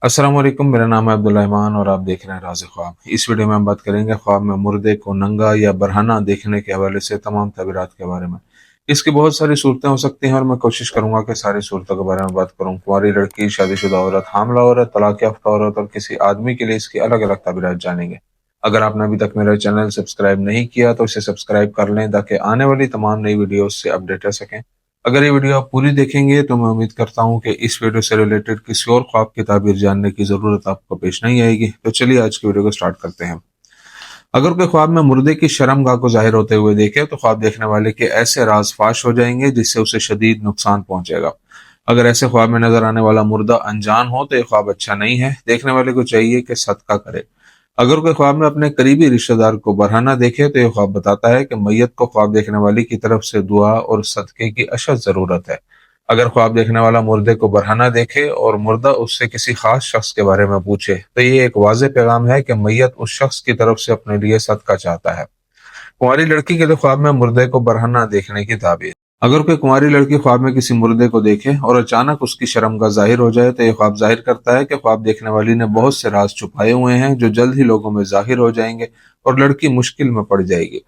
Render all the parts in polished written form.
अस्सलाम वालेकुम। मेरा नाम है अब्दुल रहमान और आप देख रहे हैं राज़ ख्वाब। इस वीडियो में हम बात करेंगे ख्वाब में मुर्दे को नंगा या बरहना देखने के हवाले से तमाम तबीरात के बारे में। इसकी बहुत सारी सूरतें हो सकती हैं और मैं कोशिश करूंगा कि सारी सूरतों के बारे में बात करूं। कुंवारी लड़की, शादीशुदा औरत, हामला औरत, तलाक याफ्ता औरत और किसी आदमी के लिए इसकी अलग अलग तबीरात जानेंगे। अगर आपने अभी तक मेरा चैनल सब्सक्राइब नहीं किया तो इसे सब्सक्राइब कर लें ताकि आने वाली तमाम नई वीडियोस से अपडेट रह सकें। अगर ये वीडियो आप पूरी देखेंगे तो मैं उम्मीद करता हूँ कि इस वीडियो से रिलेटेड किसी और ख्वाब की ताबीर जानने की ज़रूरत आपको पेश नहीं आएगी। तो चलिए आज की वीडियो को स्टार्ट करते हैं। अगर कोई ख्वाब में मुर्दे की शर्मगाह को जाहिर होते हुए देखे तो ख्वाब देखने वाले के ऐसे राज फाश हो जाएंगे जिससे उसे शदीद नुकसान पहुंचेगा। अगर ऐसे ख्वाब में नजर आने वाला मुर्दा अनजान हो तो यह ख्वाब अच्छा नहीं है। देखने वाले को चाहिए कि सदका करे। अगर कोई ख्वाब में अपने करीबी रिश्तेदार को बरहाना देखे तो यह ख्वाब बताता है कि मैयत को ख्वाब देखने वाली की तरफ से दुआ और सदके की अशद जरूरत है। अगर ख्वाब देखने वाला मुर्दे को बरहाना देखे और मुर्दा उससे किसी खास शख्स के बारे में पूछे तो ये एक वाज़ेह पैगाम है कि मैयत उस शख्स की तरफ से अपने लिए सदका चाहता है। कुंवारी लड़की के लिए ख्वाब में मुर्दे को बरहना देखने की ताबीर। अगर कोई कुंवारी लड़की ख्वाब में किसी मुर्दे को देखे और अचानक उसकी शर्मगाह जाहिर हो जाए तो यह ख्वाब जाहिर करता है कि ख्वाब देखने वाली ने बहुत से राज छुपाए हुए हैं जो जल्द ही लोगों में जाहिर हो जाएंगे और लड़की मुश्किल में पड़ जाएगी।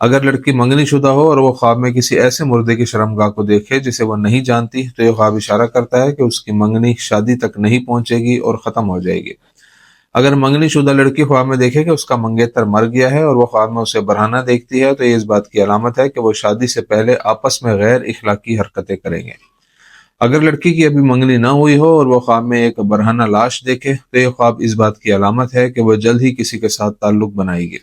अगर लड़की मंगनी शुदा हो और वो ख्वाब में किसी ऐसे मुर्दे की शर्मगाह को देखे जिसे वो नहीं जानती तो यह ख्वाब इशारा करता है कि उसकी मंगनी शादी तक नहीं पहुंचेगी और खत्म हो जाएगी। अगर मंगनी शुदा लड़की ख्वाब में देखे कि उसका मंगेतर मर गया है और वो ख्वाब में उसे बरहाना देखती है तो ये इस बात की अलामत है कि वो शादी से पहले आपस में गैर इखलाकी हरकतें करेंगे। अगर लड़की की अभी मंगनी ना हुई हो और वो ख्वाब में एक बरहाना लाश देखे तो ये ख्वाब इस बात की अलामत है कि वह जल्द ही किसी के साथ ताल्लुक बनाएगी।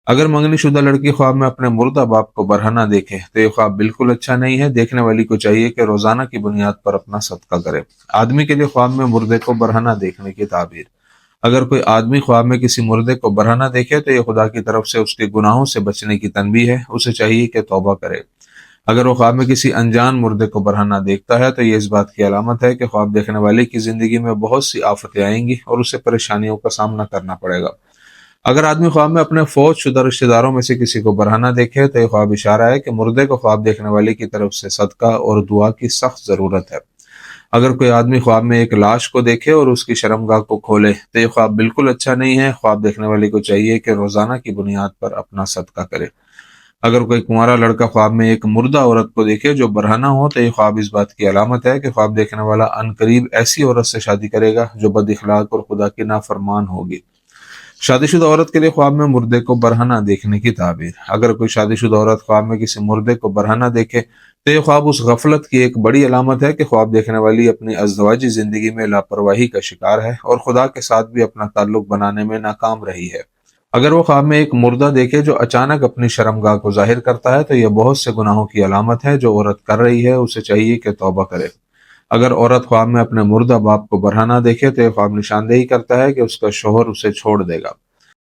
अगर मंगनी शुदा लड़की ख्वाब में अपने मुर्दा बाप को बरहना देखे तो ये ख्वाब बिल्कुल अच्छा नहीं है। देखने वाली को चाहिए कि रोजाना की बुनियाद पर अपना सदका करे। आदमी के लिए ख्वाब में मुर्दे को बरहना देखने की ताबीर। अगर कोई आदमी ख्वाब में किसी मुर्दे को बरहना देखे तो ये खुदा की तरफ से उसके गुनाहों से बचने की तनबीह है। उसे चाहिए कि तौबा करे। अगर वो ख्वाब में किसी अनजान मुर्दे को बरहना देखता है तो ये इस बात की अलामत है कि ख्वाब देखने वाले की जिंदगी में बहुत सी आफतें आएंगी और उसे परेशानियों का सामना करना पड़ेगा। अगर आदमी ख्वाब में अपने फौज शुदा रिश्तेदारों में से किसी को बरहना देखे तो यह ख्वाब इशारा है कि मुर्दे को ख्वाब देखने वाले की तरफ से सदका और दुआ की सख्त जरूरत है। अगर कोई आदमी ख्वाब में एक लाश को देखे और उसकी शर्मगाह को खोले तो यह ख्वाब बिल्कुल अच्छा नहीं है। ख्वाब देखने वाले को चाहिए कि रोजाना की बुनियाद पर अपना सदका करे। अगर कोई कुंवारा लड़का ख्वाब में एक मुर्दा औरत को देखे जो बरहना हो तो यह ख्वाब इस बात की अलामत है कि ख्वाब देखने वाला अनकरीब ऐसी औरत से शादी करेगा जो बद इखलाक और खुदा की नाफरमान होगी। शादीशुदा औरत के लिए ख्वाब में मुर्दे को बरहना देखने की ताबीर। अगर कोई शादीशुदा औरत ख्वाब में किसी मुर्दे को बरहना देखे तो यह ख्वाब उस गफलत की एक बड़ी अलामत है कि ख्वाब देखने वाली अपनी अज़दवाजी जिंदगी में लापरवाही का शिकार है और खुदा के साथ भी अपना ताल्लुक बनाने में नाकाम रही है। अगर वो ख्वाब में एक मुर्दा देखे जो अचानक अपनी शर्मगाह को जाहिर करता है तो यह बहुत से गुनाहों की अलामत है जो औरत कर रही है। उसे चाहिए कि तौबा करे। अगर औरत ख्वाब में अपने मुर्दा बाप को बरहना देखे तो यह ख्वाब निशानदेही करता है कि उसका शोहर उसे छोड़ देगा।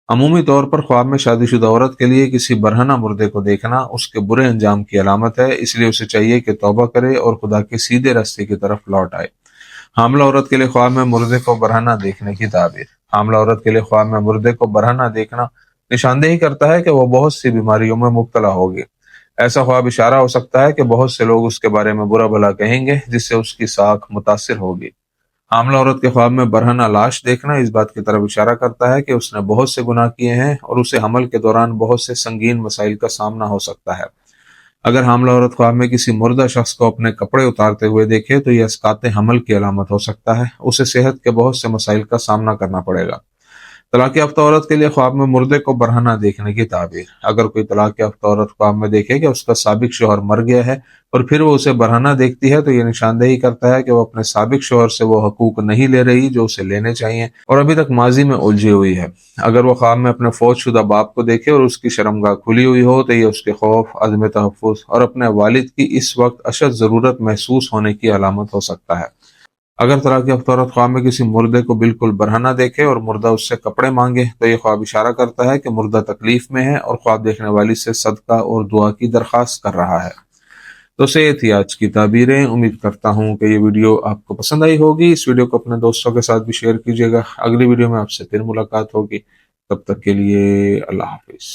अमूमी तौर पर ख्वाब में शादीशुदा औरत के लिए किसी बरहना मुर्दे को देखना उसके बुरे अंजाम की अलामत है, इसलिए उसे चाहिए कि तौबा करे और खुदा के सीधे रास्ते की तरफ लौट आए। हामला औरत के लिए ख्वाब में मुर्दे को बरहना देखने की ताबीर। हामला औरत के लिए ख्वाब में मुर्दे को बरहना देखना निशानदेही करता है कि वह बहुत सी बीमारियों में मुब्तला होगी। ऐसा ख्वाब इशारा हो सकता है कि बहुत से लोग उसके बारे में बुरा भला कहेंगे जिससे उसकी साख मुतासिर होगी। हामला औरत के ख्वाब में बरहना लाश देखना इस बात की तरफ इशारा करता है कि उसने बहुत से गुनाह किए हैं और उसे हमल के दौरान बहुत से संगीन मसाइल का सामना हो सकता है। अगर हामला औरत ख्वाब में किसी मुर्दा शख्स को अपने कपड़े उतारते हुए देखे तो यह अस्कात हमल की अलामत हो सकता है। उसे सेहत के बहुत से मसाइल का सामना करना पड़ेगा। तलाक याफ्ता औरत के लिए ख्वाब में मुर्दे को बरहना देखने की ताबीर। अगर कोई तलाक याफ्ता औरत ख्वाब में देखे कि उसका साबिक शौहर मर गया है और फिर वो उसे बरहना देखती है तो यह निशानदेही करता है कि वो अपने साबिक शौहर से वो हकूक नहीं ले रही जो उसे लेने चाहिए और अभी तक माजी में उलझी हुई है। अगर वो ख्वाब में अपने फौजशुदा बाप को देखे और उसकी शर्मगाह खुली हुई हो तो यह उसके खौफ, अज़्म तहफ़्फ़ुज़ और अपने वालिद की इस वक्त अशद ज़रूरत महसूस होने की अलामत हो सकता है। अगर तलाक याफ्ता औरत ख्वाब में किसी मुर्दे को बिल्कुल बरहना देखे और मुर्दा उससे कपड़े मांगे तो ये ख्वाब इशारा करता है कि मुर्दा तकलीफ में है और ख्वाब देखने वाली से सदका और दुआ की दरख्वास्त कर रहा है। तो से ये थी आज की ताबीरें। उम्मीद करता हूँ कि ये वीडियो आपको पसंद आई होगी। इस वीडियो को अपने दोस्तों के साथ भी शेयर कीजिएगा। अगली वीडियो में आपसे फिर मुलाकात होगी। तब तक के लिए अल्लाह हाफिज।